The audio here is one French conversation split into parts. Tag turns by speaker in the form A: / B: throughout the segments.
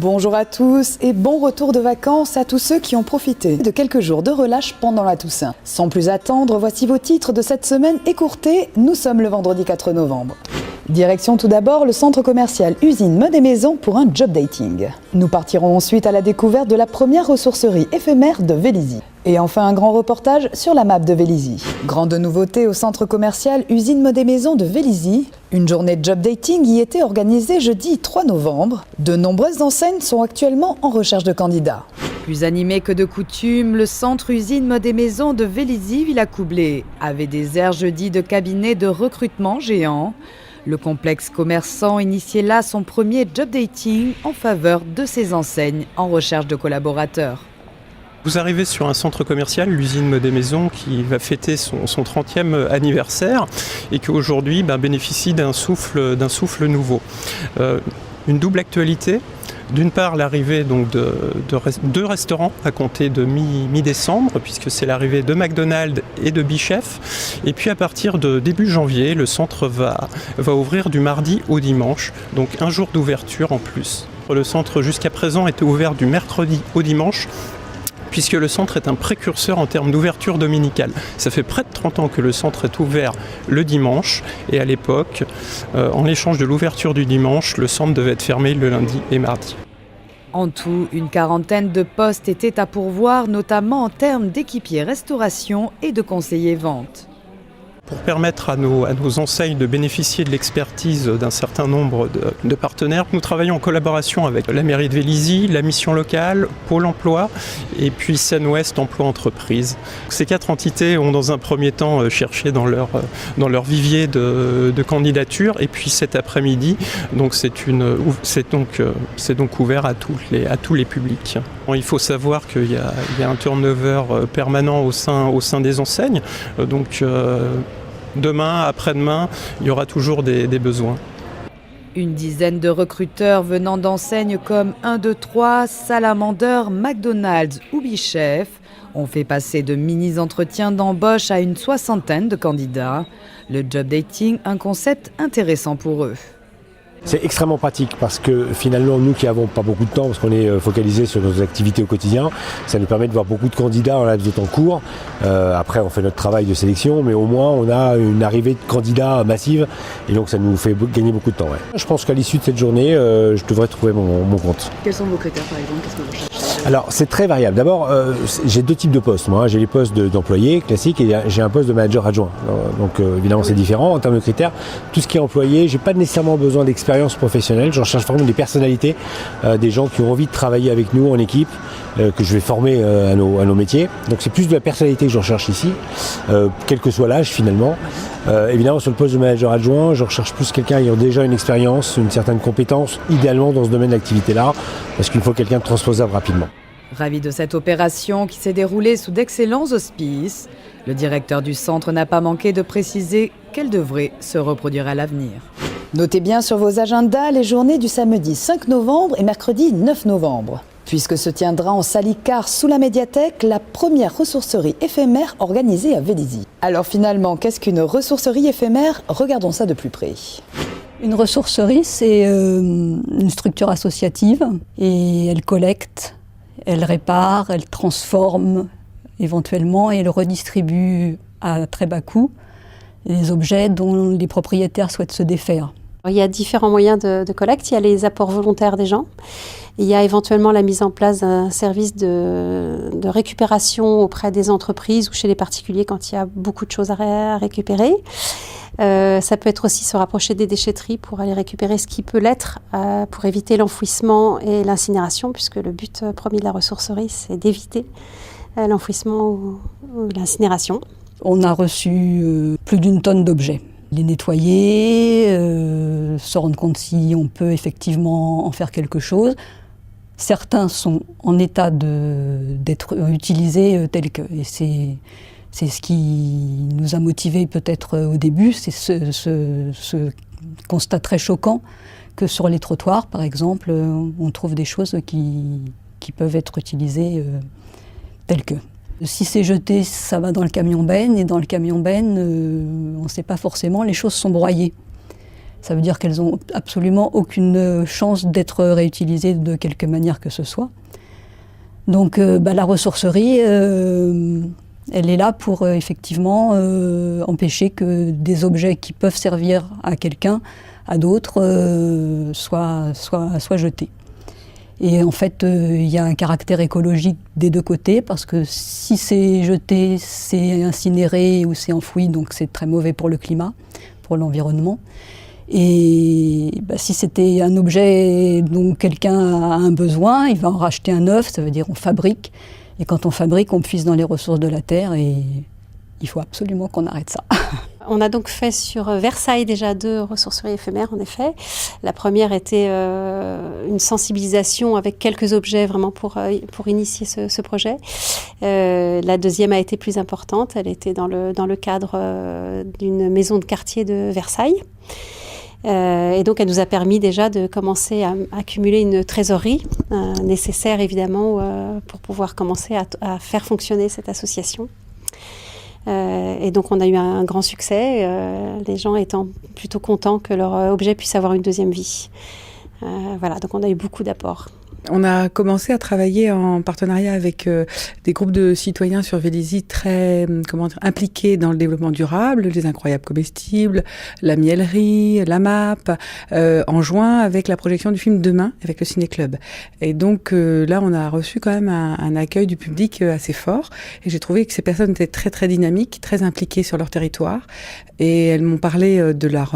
A: Bonjour à tous et bon retour de vacances à tous ceux qui ont profité de quelques jours de relâche pendant la Toussaint. Sans plus attendre, voici vos titres de cette semaine écourtée. Nous sommes le vendredi 4 novembre. Direction tout d'abord le centre commercial Usine Mode et Maison pour un job dating. Nous partirons ensuite à la découverte de la première ressourcerie éphémère de Vélizy. Et enfin un grand reportage sur la map de Vélizy. Grande nouveauté au centre commercial Usine Mode et Maison de Vélizy. Une journée de job dating y était organisée jeudi 3 novembre. De nombreuses enseignes sont actuellement en recherche de candidats. Plus animé que de coutume, le centre Usine Mode et Maison de Vélizy, Villacoublay, avait des airs jeudi de cabinet de recrutement géant. Le complexe commerçant initiait là son premier job dating en faveur de ses enseignes en recherche de collaborateurs.
B: Vous arrivez sur un centre commercial, l'usine Mode et Maison, qui va fêter son 30e anniversaire et qui aujourd'hui bénéficie d'un souffle nouveau. Une double actualité. D'une part, l'arrivée donc de deux restaurants à compter de mi-décembre, puisque c'est l'arrivée de McDonald's et de Bichef. Et puis à partir de début janvier, le centre va ouvrir du mardi au dimanche, donc un jour d'ouverture en plus. Le centre jusqu'à présent était ouvert du mercredi au dimanche, puisque le centre est un précurseur en termes d'ouverture dominicale. Ça fait près de 30 ans que le centre est ouvert le dimanche, et à l'époque, en échange de l'ouverture du dimanche, le centre devait être fermé le lundi et mardi.
A: En tout, une quarantaine de postes étaient à pourvoir, notamment en termes d'équipiers restauration et de conseillers vente.
B: Pour permettre à nos enseignes de bénéficier de l'expertise d'un certain nombre de partenaires, nous travaillons en collaboration avec la mairie de Vélizy, la mission locale, Pôle emploi et puis Seine-Ouest Emploi Entreprise. Ces 4 entités ont dans un premier temps cherché dans leur vivier de candidatures, et puis cet après-midi, donc c'est donc ouvert à tous les publics. Il faut savoir qu'il y a un turnover permanent au sein des enseignes, donc demain, après-demain, il y aura toujours des besoins.
A: Une dizaine de recruteurs venant d'enseignes comme 1, 2, 3, Salamander, McDonald's ou Bichef ont fait passer de mini-entretiens d'embauche à une 60aine de candidats. Le job dating, un concept intéressant pour eux.
C: C'est extrêmement pratique parce que finalement, nous qui n'avons pas beaucoup de temps, parce qu'on est focalisé sur nos activités au quotidien, ça nous permet de voir beaucoup de candidats en laps de temps court. Après, on fait notre travail de sélection, mais au moins, on a une arrivée de candidats massive et donc ça nous fait gagner beaucoup de temps. Ouais. Je pense qu'à l'issue de cette journée, je devrais trouver mon compte.
A: Quels sont vos critères, par exemple? Qu'est-ce que vous cherchez?
C: Alors, c'est très variable. D'abord, j'ai 2 types de postes. Moi, j'ai les postes d'employés classiques et j'ai un poste de manager adjoint. Donc, évidemment, c'est différent en termes de critères. Tout ce qui est employé, j'ai pas nécessairement besoin d'expérience professionnelle. J'en cherche vraiment des personnalités, des gens qui ont envie de travailler avec nous en équipe, que je vais former à nos métiers. Donc, c'est plus de la personnalité que je recherche ici, quel que soit l'âge finalement. Évidemment, sur le poste de manager adjoint, je recherche plus quelqu'un ayant déjà une expérience, une certaine compétence, idéalement dans ce domaine d'activité-là, parce qu'il faut quelqu'un de transposable rapidement.
A: Ravi de cette opération qui s'est déroulée sous d'excellents auspices, le directeur du centre n'a pas manqué de préciser qu'elle devrait se reproduire à l'avenir. Notez bien sur vos agendas les journées du samedi 5 novembre et mercredi 9 novembre. Puisque se tiendra en salle Icare sous la médiathèque la première ressourcerie éphémère organisée à Vélizy. Alors finalement, qu'est-ce qu'une ressourcerie éphémère? Regardons ça de plus près.
D: Une ressourcerie, c'est une structure associative et elle collecte, elle répare, elle transforme éventuellement et elle redistribue à très bas coût les objets dont les propriétaires souhaitent se défaire.
E: Il y a différents moyens de collecte. Il y a les apports volontaires des gens. Il y a éventuellement la mise en place d'un service de récupération auprès des entreprises ou chez les particuliers quand il y a beaucoup de choses à récupérer. Ça peut être aussi se rapprocher des déchetteries pour aller récupérer ce qui peut l'être, pour éviter l'enfouissement et l'incinération, puisque le but premier de la ressourcerie, c'est d'éviter l'enfouissement ou l'incinération.
D: On a reçu plus d'1 tonne d'objets. Les nettoyer, se rendre compte si on peut effectivement en faire quelque chose. Certains sont en état d'être utilisés tels que. Et c'est ce qui nous a motivés peut-être au début, c'est ce constat très choquant que sur les trottoirs, par exemple, on trouve des choses qui peuvent être utilisées telles que. Si c'est jeté, ça va dans le camion benne, et dans le camion benne, on ne sait pas forcément, les choses sont broyées. Ça veut dire qu'elles n'ont absolument aucune chance d'être réutilisées de quelque manière que ce soit. Donc la ressourcerie, elle est là pour effectivement empêcher que des objets qui peuvent servir à quelqu'un, à d'autres, soient jetés. Et en fait, il y a un caractère écologique des deux côtés, parce que si c'est jeté, c'est incinéré ou c'est enfoui, donc c'est très mauvais pour le climat, pour l'environnement. Et si c'était un objet dont quelqu'un a un besoin, il va en racheter un neuf, ça veut dire on fabrique. Et quand on fabrique, on puise dans les ressources de la terre et il faut absolument qu'on arrête ça.
E: On a donc fait sur Versailles déjà 2 ressourceries éphémères, en effet. La première était une sensibilisation avec quelques objets vraiment pour initier ce projet. La deuxième a été plus importante. Elle était dans le cadre d'une maison de quartier de Versailles. Et donc elle nous a permis déjà de commencer à accumuler une trésorerie nécessaire évidemment pour pouvoir commencer à faire fonctionner cette association. Et donc on a eu un grand succès, les gens étant plutôt contents que leur objet puisse avoir une deuxième vie. Voilà, donc on a eu beaucoup d'apports.
F: On a commencé à travailler en partenariat avec des groupes de citoyens sur Vélizy très impliqués dans le développement durable, les incroyables comestibles, la mielerie, la MAP, en juin avec la projection du film Demain avec le Ciné-Club. Et donc là, on a reçu quand même un accueil du public assez fort. Et j'ai trouvé que ces personnes étaient très très dynamiques, très impliquées sur leur territoire. Et elles m'ont parlé de leur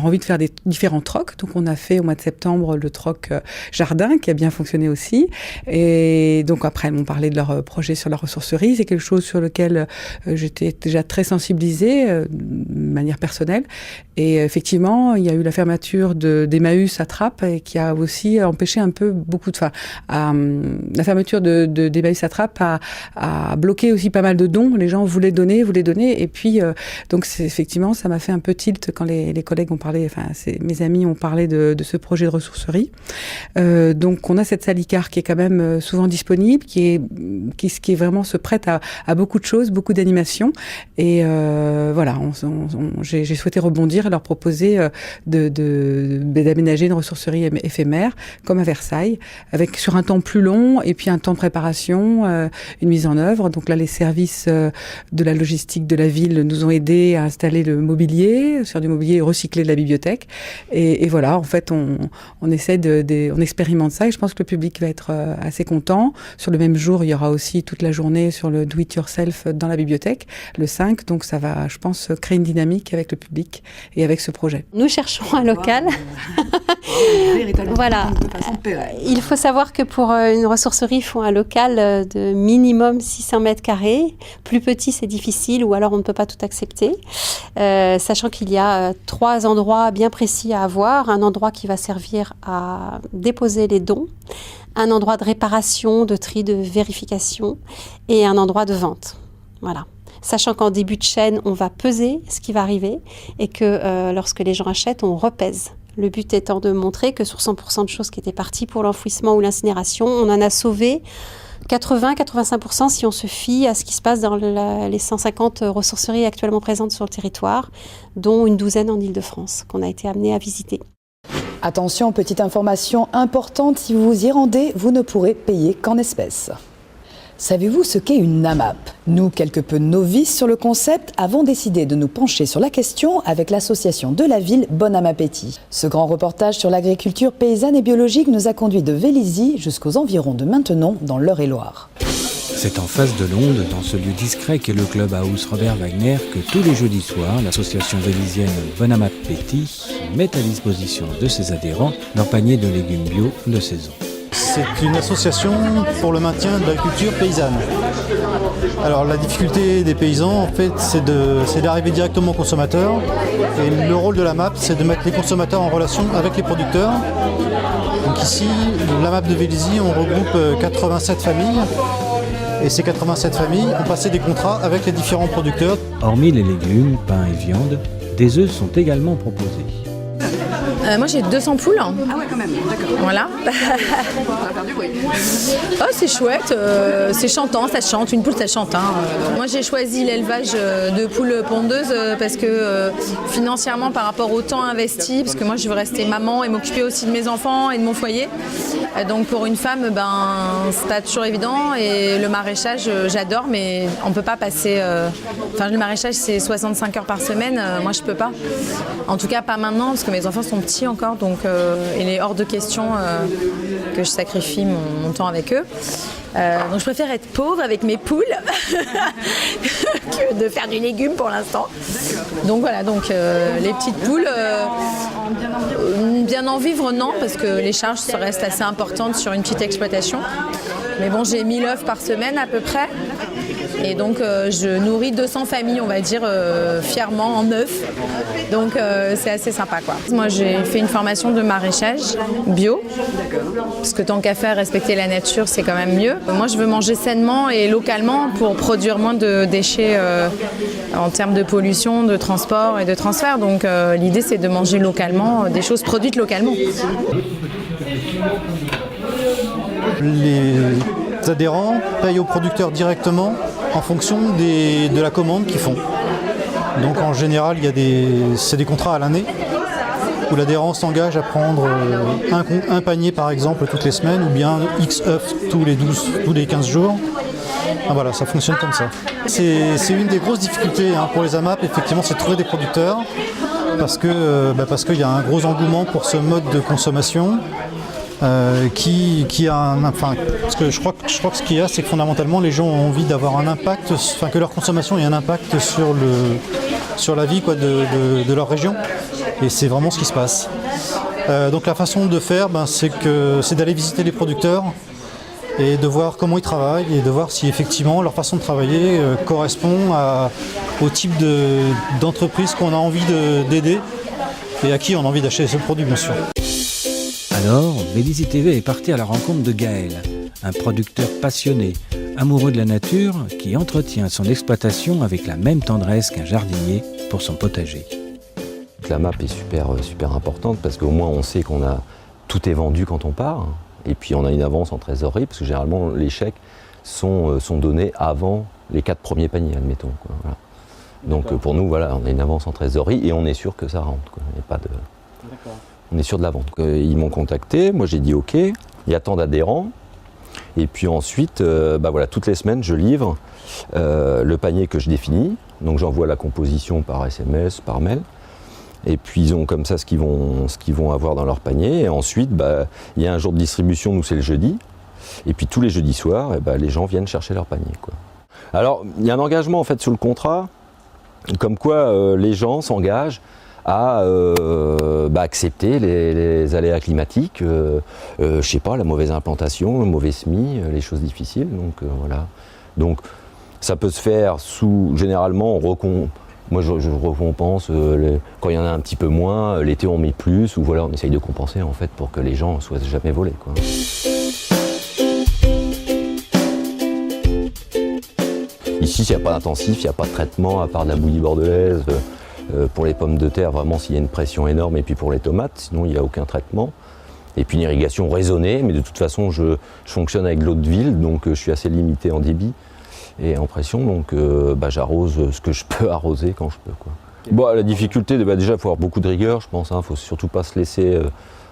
F: envie de faire des différents trocs. Donc on a fait au mois de septembre le troc jardin, qui a bien fonctionné aussi. Et donc après, elles m'ont parlé de leur projet sur la ressourcerie. C'est quelque chose sur lequel j'étais déjà très sensibilisée de manière personnelle. Et effectivement, il y a eu la fermeture d'Emmaüs à Trappes et qui a aussi empêché un peu la fermeture d'Emmaüs à Trappes a bloqué aussi pas mal de dons. Les gens voulaient donner. Et puis, donc effectivement, ça m'a fait un peu tilt quand les collègues ont parlé, mes amis ont parlé de ce projet de ressourcerie. Donc on a cette salle Icare qui est quand même souvent disponible, qui vraiment se prête à beaucoup de choses, beaucoup d'animations. Et voilà, j'ai souhaité rebondir et leur proposer d'aménager une ressourcerie éphémère, comme à Versailles, sur un temps plus long et puis un temps de préparation, une mise en œuvre. Donc là, les services de la logistique de la ville nous ont aidés à installer le mobilier, sur du mobilier recyclé de la bibliothèque. Et voilà, en fait, on essaie on expérimente ça et je pense que le public va être assez content. Sur le même jour, il y aura aussi toute la journée sur le do-it-yourself dans la bibliothèque, le 5. Donc ça va, je pense, créer une dynamique avec le public et avec ce projet.
E: Nous cherchons un local. Voilà. Il faut savoir que pour une ressourcerie, il faut un local de minimum 600 mètres carrés. Plus petit, c'est difficile ou alors on ne peut pas tout accepter. Sachant qu'il y a 3 endroits bien précis à avoir. Un endroit qui va servir à déposer les dons, un endroit de réparation, de tri, de vérification et un endroit de vente. Voilà. Sachant qu'en début de chaîne, on va peser ce qui va arriver et que lorsque les gens achètent, on repèse. Le but étant de montrer que sur 100% de choses qui étaient parties pour l'enfouissement ou l'incinération, on en a sauvé 80-85% si on se fie à ce qui se passe dans les 150 ressourceries actuellement présentes sur le territoire, dont une douzaine en Île-de-France qu'on a été amené à visiter.
A: Attention, petite information importante, si vous vous y rendez, vous ne pourrez payer qu'en espèces. Savez-vous ce qu'est une AMAP? Nous, quelque peu novices sur le concept, avons décidé de nous pencher sur la question avec l'association de la ville Bon Appétit. Ce grand reportage sur l'agriculture paysanne et biologique nous a conduit de Vélizy jusqu'aux environs de Maintenon dans l'Eure-et-Loire.
G: C'est en face de Londe, dans ce lieu discret qu'est le club House Robert Wagner, que tous les jeudis soirs, l'association vélizienne Bon Appétit met à disposition de ses adhérents leur panier de légumes bio de saison.
H: C'est une association pour le maintien de l'agriculture paysanne. Alors la difficulté des paysans, en fait, c'est d'arriver directement aux consommateurs. Et le rôle de la MAP, c'est de mettre les consommateurs en relation avec les producteurs. Donc ici, la MAP de Vélizy, on regroupe 87 familles. Et ces 87 familles ont passé des contrats avec les différents producteurs.
G: Hormis les légumes, pain et viande, des œufs sont également proposés.
I: Moi j'ai 200 poules.
J: Ah ouais, quand même, d'accord.
I: Voilà.
J: On va faire du bruit.
I: Oh, c'est chouette, c'est chantant, ça chante, une poule ça chante. Moi j'ai choisi l'élevage de poules pondeuses parce que financièrement par rapport au temps investi, parce que moi je veux rester maman et m'occuper aussi de mes enfants et de mon foyer. Donc pour une femme, c'est pas toujours évident et le maraîchage j'adore, mais on peut pas passer... le maraîchage c'est 65 heures par semaine, moi je peux pas. En tout cas pas maintenant parce que mes enfants sont petits encore, donc il est hors de question que je sacrifie mon temps avec eux. Donc je préfère être pauvre avec mes poules que de faire du légume pour l'instant. Donc voilà, les petites poules, bien en vivre non, parce que les charges restent assez importantes sur une petite exploitation. Mais bon, j'ai 1000 œufs par semaine à peu près. Et donc je nourris 200 familles, on va dire, fièrement en œufs. Donc c'est assez sympa, quoi. Moi j'ai fait une formation de maraîchage bio, parce que tant qu'à faire, respecter la nature, c'est quand même mieux. Moi je veux manger sainement et localement pour produire moins de déchets en termes de pollution, de transport et de transfert. Donc l'idée c'est de manger localement, des choses produites localement.
H: Les adhérents payent aux producteurs directement en fonction de la commande qu'ils font. Donc en général, c'est des contrats à l'année où l'adhérent s'engage à prendre un panier par exemple toutes les semaines ou bien X œufs tous les 15 jours. Voilà, ça fonctionne comme ça. C'est une des grosses difficultés pour les AMAP, effectivement, c'est de trouver des producteurs parce qu'il y a un gros engouement pour ce mode de consommation. Parce que je crois que ce qu'il y a, c'est que fondamentalement les gens ont envie d'avoir un impact, que leur consommation ait un impact sur la vie de leur région, et c'est vraiment ce qui se passe. Donc la façon de faire, c'est d'aller visiter les producteurs et de voir comment ils travaillent et de voir si effectivement leur façon de travailler correspond au type d'entreprise qu'on a envie d'aider et à qui on a envie d'acheter ce produit, bien sûr.
G: Alors, Vélizy TV est parti à la rencontre de Gaël, un producteur passionné, amoureux de la nature, qui entretient son exploitation avec la même tendresse qu'un jardinier pour son potager.
K: La map est super importante parce qu'au moins on sait tout est vendu quand on part, et puis on a une avance en trésorerie parce que généralement les chèques sont donnés avant les 4 premiers paniers, admettons. Voilà. Donc pour nous, voilà, on a une avance en trésorerie et on est sûr que ça rentre. Il n'y a pas de... On est sûr de la vente. Ils m'ont contacté, moi j'ai dit ok, il y a tant d'adhérents. Et puis ensuite, toutes les semaines, je livre le panier que je définis. Donc j'envoie la composition par SMS, par mail. Et puis ils ont comme ça ce qu'ils vont avoir dans leur panier. Et ensuite, il y a un jour de distribution, nous c'est le jeudi. Et puis tous les jeudis soirs, les gens viennent chercher leur panier, quoi. Alors il y a un engagement en fait sur le contrat, comme quoi les gens s'engagent à accepter les aléas climatiques, je sais pas, la mauvaise implantation, le mauvais semis, les choses difficiles. Donc voilà. Donc ça peut se faire généralement moi je récompense quand il y en a un petit peu moins, l'été on met plus, ou voilà, on essaye de compenser en fait pour que les gens ne soient jamais volés, quoi. Ici, il n'y a pas d'intensif, il n'y a pas de traitement à part de la bouillie bordelaise. Pour les pommes de terre, vraiment s'il y a une pression énorme, et puis pour les tomates, sinon il n'y a aucun traitement. Et puis une irrigation raisonnée, mais de toute façon je fonctionne avec de l'eau de ville, donc je suis assez limité en débit et en pression, donc j'arrose ce que je peux arroser quand je peux, quoi. La difficulté, déjà il faut avoir beaucoup de rigueur, je pense, il ne faut surtout pas se laisser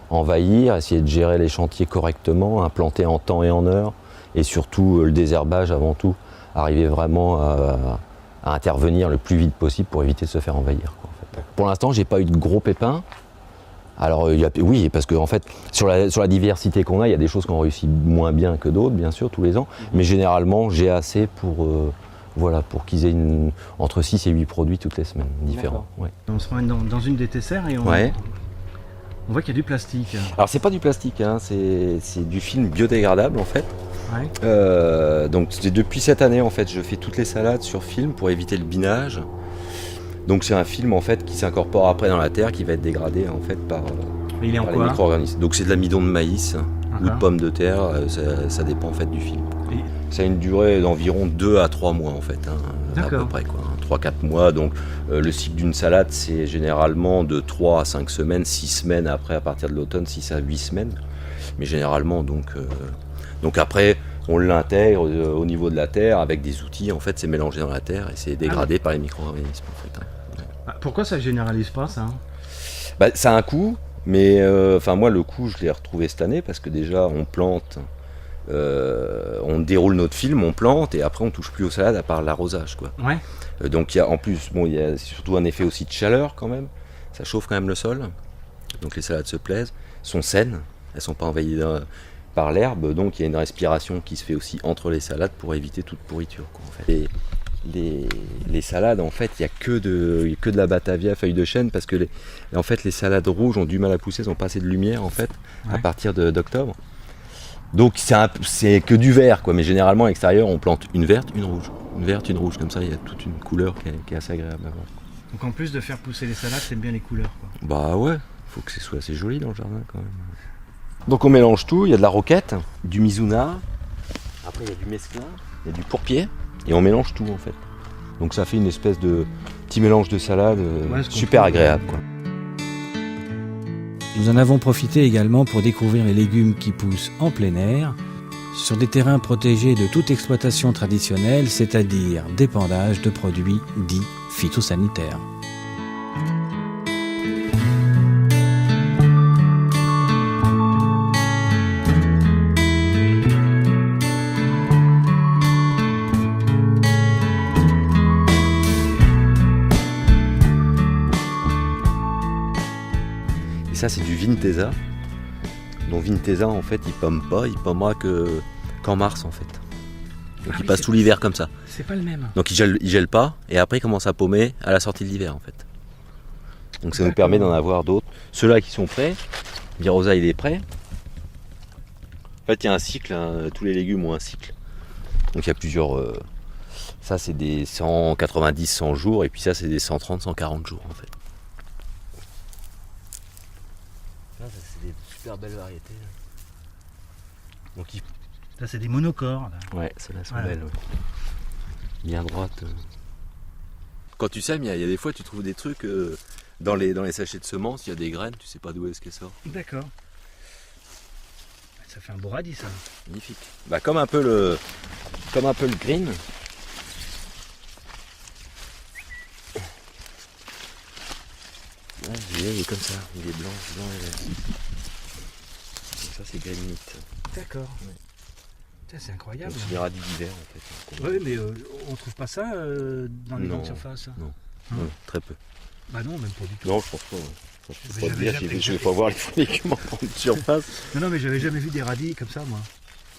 K: envahir, essayer de gérer les chantiers correctement, implanter en temps et en heure, et surtout le désherbage avant tout, arriver vraiment à intervenir le plus vite possible pour éviter de se faire envahir, quoi, en fait. Pour l'instant, j'ai pas eu de gros pépins. Alors oui, parce que en fait, sur la diversité qu'on a, il y a des choses qu'on réussit moins bien que d'autres, bien sûr, tous les ans. Mais généralement, j'ai assez pour qu'ils aient entre 6 et 8 produits toutes les semaines, différents. Ouais.
L: On se promène dans une des tesserres et on voit qu'il y a du plastique.
K: Alors c'est pas du plastique, c'est du film biodégradable en fait.
L: Ouais.
K: Donc depuis cette année en fait, je fais toutes les salades sur film pour éviter le binage. Donc c'est un film en fait qui s'incorpore après dans la terre, qui va être dégradé en fait par
L: les
K: micro-organismes. Donc c'est de l'amidon de maïs ou de pommes de terre, ça dépend en fait du film. Ça a une durée d'environ 2 à 3 mois en fait, à peu près, quoi. 3-4 mois. Donc le cycle d'une salade, c'est généralement de 3 à 5 semaines, 6 semaines après, à partir de l'automne, 6 à 8 semaines. Mais généralement, donc après, on l'intègre au niveau de la terre avec des outils. En fait, c'est mélangé dans la terre et c'est dégradé par les micro-organismes. En fait, hein.
L: Pourquoi ça ne généralise pas, ça?
K: Ça a un coût, mais moi, le coût, je l'ai retrouvé cette année parce que déjà, on plante, on déroule notre film, on plante et après, on touche plus aux salades à part l'arrosage, quoi.
L: Ouais.
K: Donc, il y a en plus, il y a surtout un effet aussi de chaleur quand même. Ça chauffe quand même le sol. Donc, les salades se plaisent, sont saines, elles sont pas envahies par l'herbe, donc il y a une respiration qui se fait aussi entre les salades pour éviter toute pourriture, quoi, en fait. Les salades, en fait, il n'y a que de la batavia feuille de chêne parce que les salades rouges ont du mal à pousser, elles n'ont pas assez de lumière en fait, à partir d'octobre. Donc c'est que du vert, quoi. Mais généralement à l'extérieur on plante une verte, une rouge. Une verte, une rouge, comme ça il y a toute une couleur qui est assez agréable à voir.
L: Donc en plus de faire pousser les salades, t'aimes bien les couleurs, quoi.
K: Bah ouais, faut que ce soit assez joli dans le jardin quand même. Donc on mélange tout, il y a de la roquette, du mizuna, après il y a du mesclun, il y a du pourpier. Et on mélange tout en fait. Donc ça fait une espèce de petit mélange de salade super agréable, quoi.
G: Nous en avons profité également pour découvrir les légumes qui poussent en plein air, sur des terrains protégés de toute exploitation traditionnelle, c'est-à-dire d'épandage de produits dits phytosanitaires.
K: Ça c'est du Vintesa. Donc Vintesa en fait il pomme pas, il pommera qu'en mars en fait. Donc il passe tout l'hiver comme ça.
L: C'est pas le même.
K: Donc il gèle pas et après il commence à pommer à la sortie de l'hiver en fait. Donc ça nous permet d'en avoir d'autres. Ceux-là qui sont prêts, Virosa il est prêt. En fait il y a un cycle, hein, tous les légumes ont un cycle. Donc il y a plusieurs. Ça c'est des 190-100 jours et puis ça c'est des 130-140 jours en fait. Ça c'est des super belles variétés. Donc
L: ça c'est des monocores. Là.
K: Ouais, celles-là sont belles. Ouais. Bien droites. Quand tu sèmes, il y a des fois tu trouves des trucs dans les sachets de semences, il y a des graines, tu sais pas d'où est-ce qu'elles sortent.
L: D'accord. Ça fait un beau radis ça.
K: Magnifique. Bah comme un peu le green. Ouais, il est comme ça, il est blanc et vert. Ça c'est green meat.
L: D'accord. Ouais. C'est incroyable.
K: C'est des radis d'hiver en fait.
L: Oui, mais on trouve pas ça dans les grandes surfaces.
K: Non, non, très peu.
L: Bah non, même pas du tout.
K: Non, je pense pas. Je vais pas voir les légumes en grande surface.
L: Non, mais j'avais jamais vu des radis comme ça, moi.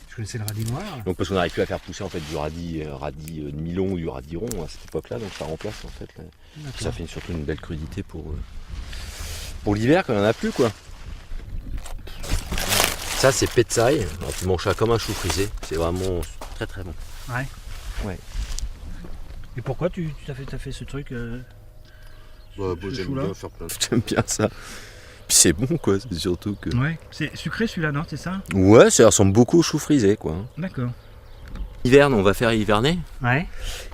L: Je connaissais le radis noir.
K: Donc parce qu'on n'arrive plus à faire pousser en fait du radis de Milon ou du radis rond à cette époque-là, donc ça remplace en fait. Ça fait surtout une belle crudité pour l'hiver quand il n'y en a plus, quoi. Ça c'est petsai, alors tu manges ça comme un chou frisé, c'est vraiment très très bon.
L: Ouais.
K: Ouais.
L: Et pourquoi tu t'as fait ce truc
K: j'aime bien faire plein de... J'aime bien ça. Puis c'est bon quoi, c'est surtout que...
L: Ouais, c'est sucré celui-là, non, c'est ça?
K: Ouais, ça ressemble beaucoup au chou frisé quoi.
L: D'accord.
K: Hiverne, on va faire hiverner.
L: Ouais.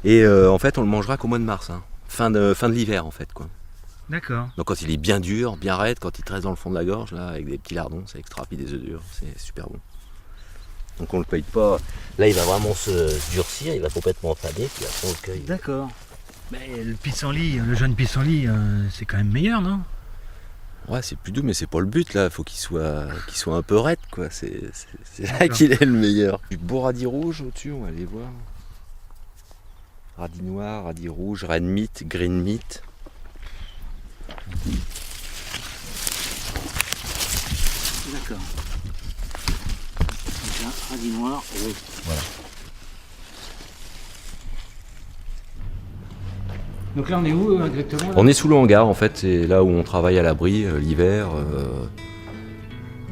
K: Et en fait on le mangera qu'au mois de mars, hein. Fin de l'hiver en fait quoi.
L: D'accord.
K: Donc quand il est bien dur, bien raide, quand il te reste dans le fond de la gorge, là, avec des petits lardons, c'est extra, puis des œufs durs, c'est super bon. Donc on le cueille pas. Là il va vraiment se durcir, il va complètement faner, puis après on le cueille.
L: D'accord. Mais le pissenlit, le jeune pissenlit, c'est quand même meilleur, non?
K: Ouais, c'est plus doux, mais c'est pas le but là, faut qu'il soit un peu raide, quoi. C'est là qu'il est le meilleur. Du beau radis rouge au-dessus, on va aller voir. Radis noir, radis rouge, red meat, green meat.
L: D'accord. Donc là, radis noir, rouge.
K: Voilà.
L: Donc là on est où exactement là?
K: On est sous le hangar en fait, c'est là où on travaille à l'abri l'hiver.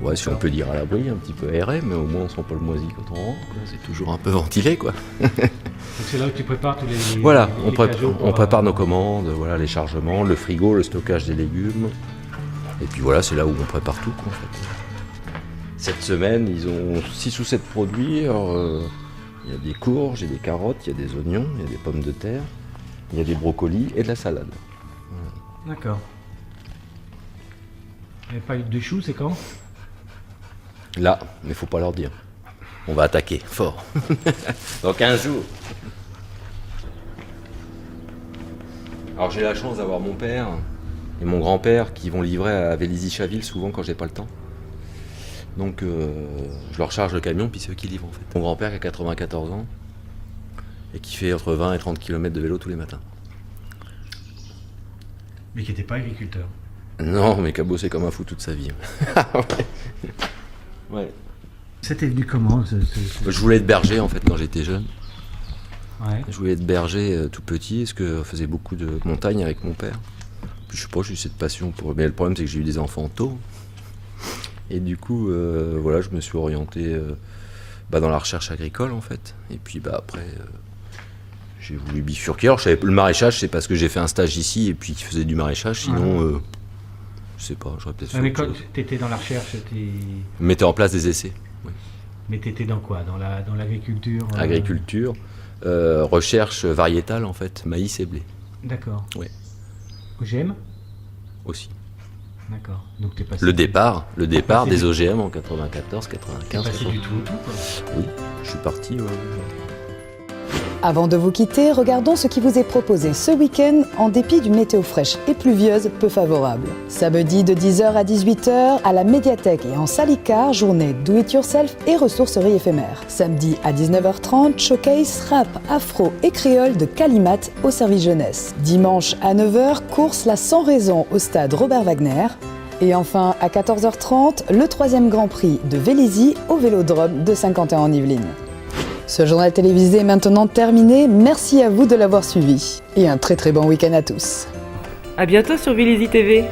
K: Ouais, si on peut dire à l'abri, un petit peu aéré, mais au moins on sent pas le moisi quand on rentre, quoi. C'est toujours un peu ventilé quoi.
L: Donc c'est là où tu prépares tous les
K: voilà,
L: cadeaux
K: on prépare nos commandes, voilà, les chargements, le frigo, le stockage des légumes. Et puis voilà, c'est là où on prépare tout quoi, en fait. Cette semaine, ils ont 6 ou 7 produits. Alors, il y a des courges, il y a des carottes, il y a des oignons, il y a des pommes de terre. Il y a des brocolis et de la salade.
L: D'accord. Il n'y a pas eu de choux, c'est quand?
K: Là, mais faut pas leur dire. On va attaquer fort. Dans 15 jours. Alors j'ai la chance d'avoir mon père et mon grand-père qui vont livrer à Vélizy-Chaville souvent quand j'ai pas le temps. Donc je leur charge le camion puis c'est eux qui livrent en fait. Mon grand-père qui a 94 ans et qui fait entre 20 et 30 km de vélo tous les matins.
L: Mais qui n'était pas agriculteur.
K: Non, mais qui a bossé comme un fou toute sa vie. Ouais.
L: C'était venu comment
K: Je voulais être berger en fait quand j'étais jeune.
L: Ouais.
K: Je voulais être berger tout petit parce que je faisais beaucoup de montagne avec mon père. Puis je sais pas, j'ai eu cette passion pour. Mais le problème c'est que j'ai eu des enfants tôt. Et du coup, voilà, je me suis orienté dans la recherche agricole en fait. Et puis après, j'ai voulu bifurquer. Alors le maraîchage, c'est parce que j'ai fait un stage ici et puis qui faisait du maraîchage. Sinon, je sais pas, j'aurais peut-être fait.
L: Mais
K: autre
L: quand
K: chose.
L: tu étais dans la recherche,
K: Mettez en place des essais. Oui.
L: Mais tu étais dans quoi? Dans l'agriculture
K: Agriculture, recherche variétale en fait, maïs et blé.
L: D'accord.
K: Oui.
L: OGM
K: aussi.
L: D'accord. Donc t'es passé.
K: Le départ des
L: du...
K: OGM en 94, 95.
L: T'es passé du tout au tout quoi.
K: Oui, je suis parti.
A: Avant de vous quitter, regardons ce qui vous est proposé ce week-end en dépit d'une météo fraîche et pluvieuse peu favorable. Samedi de 10h à 18h à la médiathèque et en Salicar, journée do it yourself et ressourcerie éphémère. Samedi à 19h30, showcase rap, afro et créole de Calimat au service jeunesse. Dimanche à 9h, course la Sans Raison au stade Robert Wagner. Et enfin, à 14h30, le 3e Grand Prix de Vélizy au Vélodrome de Saint-Quentin en Yvelines. Ce journal télévisé est maintenant terminé. Merci à vous de l'avoir suivi. Et un très très bon week-end à tous.
M: À bientôt sur Vélizy TV.